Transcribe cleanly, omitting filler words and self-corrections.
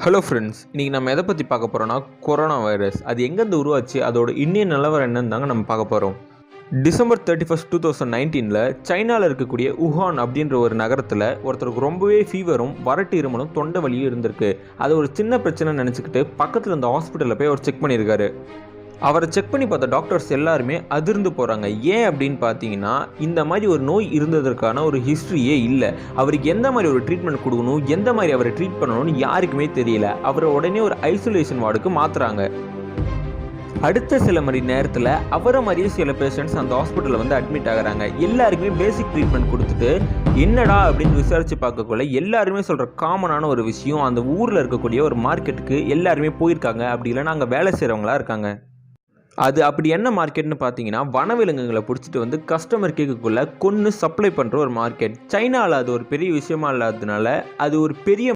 Hello friends, இன்றைக்கி நம்ம எதை பற்றி பார்க்க போகிறோன்னா கொரோனா வைரஸ். அது எங்கேருந்து உருவாச்சு, அதோட இன்னிய நிலவரம் என்னன்னு தாங்க நம்ம பார்க்க போகிறோம். டிசம்பர் 31, 2019 சைனாவில் இருக்கக்கூடிய உஹான் அப்படின்ற ஒரு நகரத்தில் ஒருத்தருக்கு ரொம்பவே ஃபீவரும் வறட்டு இருமலும் தொண்டை வலியும் இருந்திருக்கு. அது ஒரு சின்ன பிரச்சனை நினச்சிக்கிட்டு பக்கத்தில் இருந்த ஹாஸ்பிட்டலில் போய் அவர் செக் பண்ணியிருக்காரு. அவரை செக் பண்ணி பார்த்த டாக்டர்ஸ் எல்லாருமே அதிர்ந்து போகிறாங்க. ஏன் அப்படின்னு பார்த்தீங்கன்னா, இந்த மாதிரி ஒரு நோய் இருந்ததற்கான ஒரு ஹிஸ்ட்ரியே இல்லை. அவருக்கு எந்த மாதிரி ஒரு ட்ரீட்மெண்ட் கொடுக்கணும், எந்த மாதிரி அவரை ட்ரீட் பண்ணணும்னு யாருக்குமே தெரியல. அவரை உடனே ஒரு ஐசோலேஷன் வார்டுக்கு மாற்றுறாங்க. அடுத்த சில மணி நேரத்தில் அவரை மாதிரியே சில பேஷண்ட்ஸ் அந்த ஹாஸ்பிட்டலில் வந்து அட்மிட் ஆகிறாங்க. எல்லாருக்குமே பேசிக் ட்ரீட்மெண்ட் கொடுத்துட்டு என்னடா அப்படின்னு விசாரித்து பார்க்கக்குள்ள எல்லாருமே சொல்கிற காமனான ஒரு விஷயம், அந்த ஊரில் இருக்கக்கூடிய ஒரு மார்க்கெட்டுக்கு எல்லாருமே போயிருக்காங்க. அப்படி இல்லைன்னா அங்கே வேலை செய்கிறவங்களா இருக்காங்க. அது அப்படி என்ன மார்க்கெட்னு பார்த்தீங்கன்னா, வனவிலங்குகளை பிடிச்சிட்டு வந்து கஸ்டமர் கேக்குக்குள்ளே கொன்று சப்ளை பண்ணுற ஒரு மார்க்கெட். சைனாவில் அது ஒரு பெரிய விஷயமா இல்லாததுனால அது ஒரு பெரிய